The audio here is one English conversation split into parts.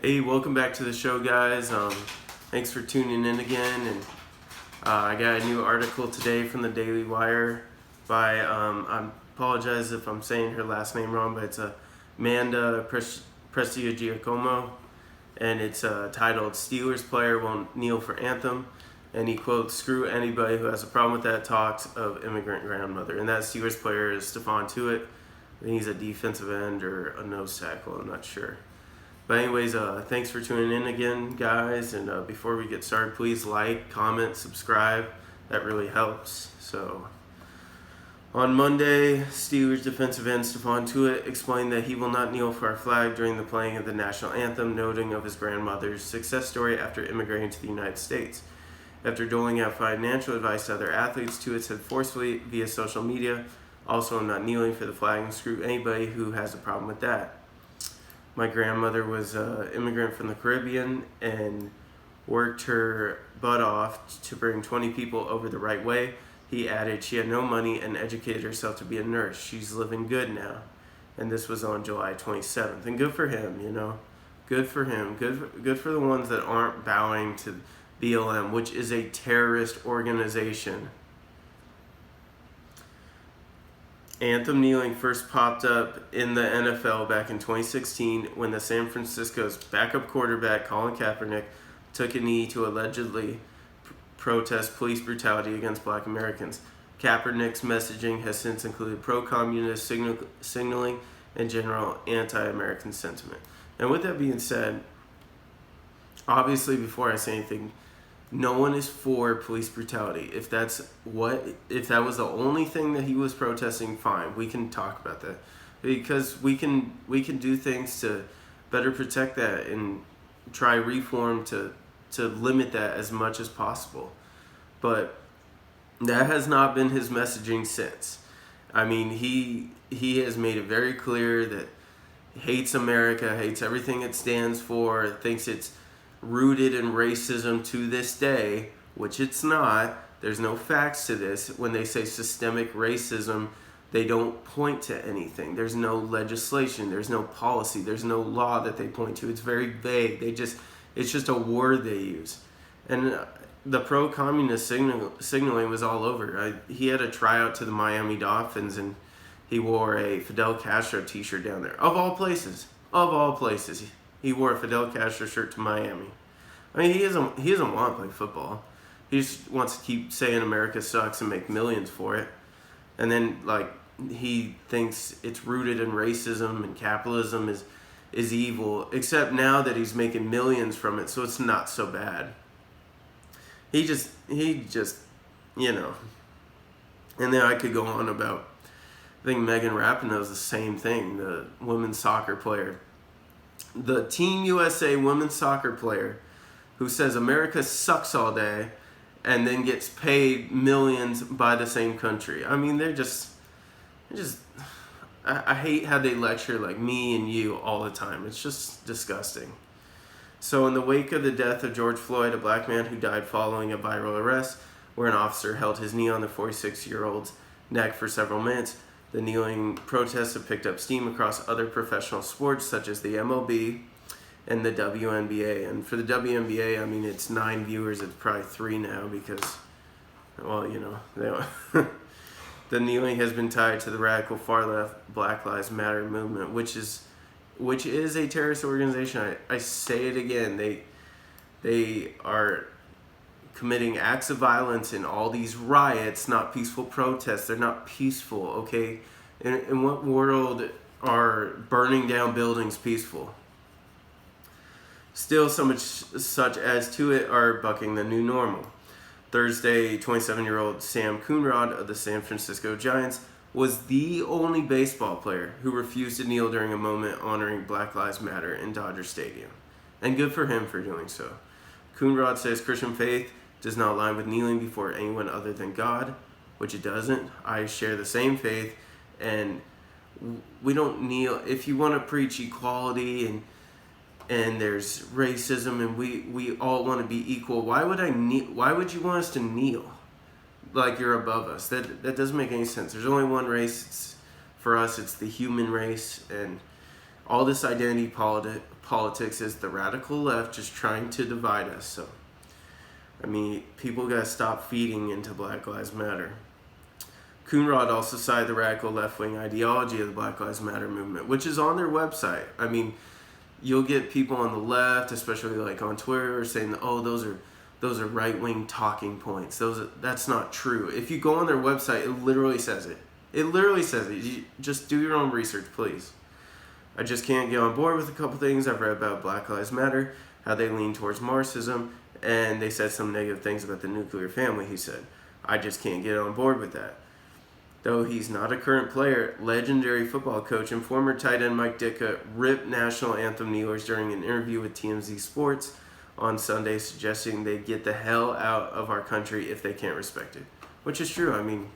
Hey, welcome back to the show, guys. Thanks for tuning in again. And I got a new article today from the Daily Wire by, I apologize if I'm saying her last name wrong, but it's Amanda Prestigiacomo. And it's titled, Steelers Player Won't Kneel for Anthem. And he quotes, "Screw anybody who has a problem with that, talks of immigrant grandmother." And that Steelers player is Stephon Tua. I think he's a defensive end or a nose tackle, I'm not sure. But anyways, thanks for tuning in again, guys. And before we get started, please like, comment, subscribe. That really helps. So, on Monday, Steelers defensive end Stephon Tua explained that he will not kneel for our flag during the playing of the national anthem, noting of his grandmother's success story after immigrating to the United States. After doling out financial advice to other athletes, Tua said forcefully via social media, "Also, I'm not kneeling for the flag and screw anybody who has a problem with that. My grandmother was an immigrant from the Caribbean and worked her butt off to bring 20 people over the right way." He added, "She had no money and educated herself to be a nurse. She's living good now." And this was on July 27th. And good for him, you know. Good for him. Good for the ones that aren't bowing to BLM, which is a terrorist organization. Anthem kneeling first popped up in the NFL back in 2016 when the San Francisco's backup quarterback Colin Kaepernick took a knee to allegedly protest police brutality against black Americans. Kaepernick's messaging has since included pro-communist signaling and general anti-American sentiment. And with that being said, obviously before I say anything, no one is for police brutality. If that was the only thing that he was protesting, fine, we can talk about that, because we can do things to better protect that and try reform to limit that as much as possible. But that has not been his messaging since. I mean, he has made it very clear that he hates America, hates everything it stands for, thinks it's rooted in racism to this day, which it's not. There's no facts to this. When they say systemic racism, they don't point to anything. There's no legislation, there's no policy, there's no law that they point to. It's very vague. It's just a word they use. And the pro-communist signaling was all over. He had a tryout to the Miami Dolphins and he wore a Fidel Castro t-shirt down there. Of all places, he wore a Fidel Castro shirt to Miami. I mean, he doesn't want to play football. He just wants to keep saying America sucks and make millions for it. And then, he thinks it's rooted in racism and capitalism is evil, except now that he's making millions from it, so it's not so bad. He just, you know. And then I could go on about, I think Megan Rapinoe's the same thing, the women's soccer player. The Team USA women's soccer player who says America sucks all day and then gets paid millions by the same country. I mean, I hate how they lecture like me and you all the time. It's just disgusting. So in the wake of the death of George Floyd, a black man who died following a viral arrest where an officer held his knee on the 46-year-old's neck for several minutes, the kneeling protests have picked up steam across other professional sports such as the MLB and the WNBA. And for the WNBA, I mean, it's 9 viewers. It's probably 3 now because, well, you know, the kneeling has been tied to the radical far-left Black Lives Matter movement, which is a terrorist organization. I say it again. They are committing acts of violence in all these riots, not peaceful protests. They're not peaceful, okay? In what world are burning down buildings peaceful? Still, so much such as to it are bucking the new normal. Thursday, 27-year-old Sam Coonrod of the San Francisco Giants was the only baseball player who refused to kneel during a moment honoring Black Lives Matter in Dodger Stadium. And good for him for doing so. Coonrod says Christian faith does not align with kneeling before anyone other than God, which it doesn't. I share the same faith, and we don't kneel. If you want to preach equality and there's racism and we all want to be equal, why would I kneel? Why would you want us to kneel like you're above us? That doesn't make any sense. There's only one race. For us, it's the human race, and all this identity politics is the radical left just trying to divide us. So, I mean, people got to stop feeding into Black Lives Matter. Coonrod also cited the radical left-wing ideology of the Black Lives Matter movement, which is on their website. I mean, you'll get people on the left, especially like on Twitter, saying, "Oh, those are right-wing talking points." That's not true. If you go on their website, it literally says it. It literally says it. You just do your own research, please. I just can't get on board with a couple things I've read about Black Lives Matter, how they lean towards Marxism, and they said some negative things about the nuclear family, he said. I just can't get on board with that. Though he's not a current player, legendary football coach and former tight end Mike Ditka ripped national anthem kneelers during an interview with TMZ Sports on Sunday, suggesting they get the hell out of our country if they can't respect it. Which is true. I mean,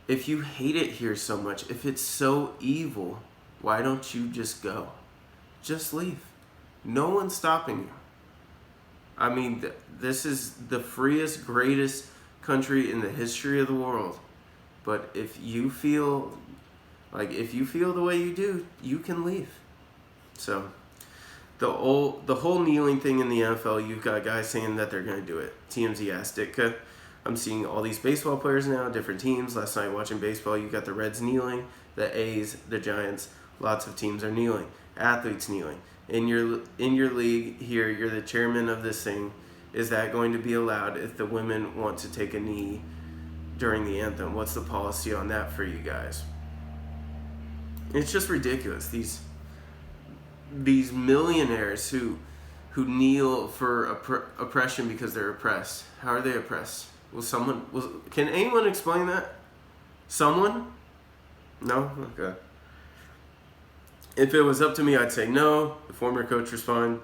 if you hate it here so much, if it's so evil, why don't you just go? Just leave. No one's stopping you. I mean, this is the freest, greatest country in the history of the world. But if you feel the way you do, you can leave. So the whole kneeling thing in the NFL, you've got guys saying that they're going to do it. TMZ asked Ditka. I'm seeing all these baseball players now, different teams. Last night watching baseball, you got the Reds kneeling, the A's, the Giants. Lots of teams are kneeling. Athletes kneeling. In your league here, you're the chairman of this thing. Is that going to be allowed if the women want to take a knee during the anthem? What's the policy on that for you guys? It's just ridiculous. These millionaires who kneel for oppression because they're oppressed. How are they oppressed? Can anyone explain that? Someone? No? Okay. If it was up to me, I'd say no. The former coach was fine.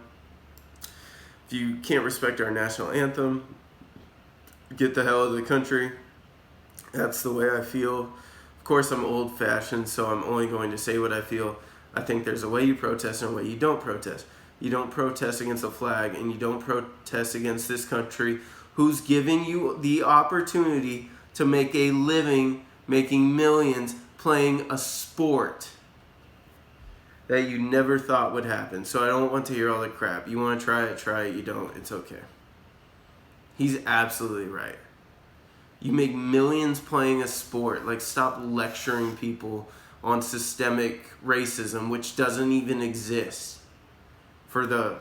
If you can't respect our national anthem, get the hell out of the country. That's the way I feel. Of course, I'm old-fashioned, so I'm only going to say what I feel. I think there's a way you protest and a way you don't protest. You don't protest against the flag, and you don't protest against this country who's giving you the opportunity to make a living, making millions, playing a sport that you never thought would happen. So I don't want to hear all the crap. You want to try it. You don't, it's okay. He's absolutely right. You make millions playing a sport. Like, stop lecturing people on systemic racism, which doesn't even exist. I'm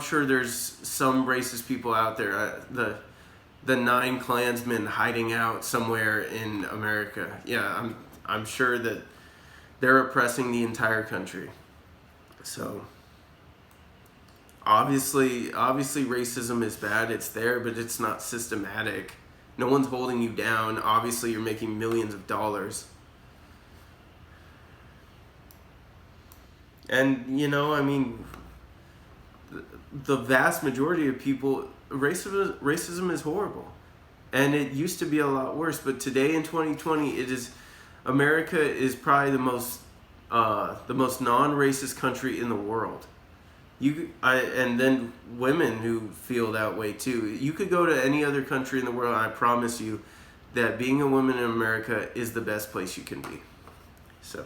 sure there's some racist people out there. The 9 Klansmen hiding out somewhere in America. Yeah, I'm sure that they're oppressing the entire country. So obviously racism is bad. It's there, but it's not systematic. No one's holding you down. Obviously, you're making millions of dollars. And, I mean, the vast majority of people, racism is horrible. And it used to be a lot worse. But today in 2020, America is probably the most non-racist country in the world. And then women who feel that way too. You could go to any other country in the world, and I promise you that being a woman in America is the best place you can be. So,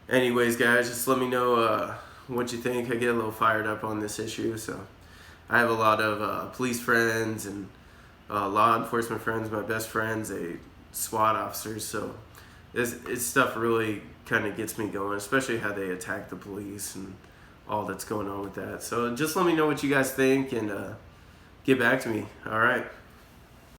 anyways, guys, just let me know what you think. I get a little fired up on this issue. So, I have a lot of police friends and law enforcement friends. My best friends, SWAT officers, so it's stuff really kind of gets me going, especially how they attack the police and all that's going on with that. So just let me know what you guys think and get back to me. All right.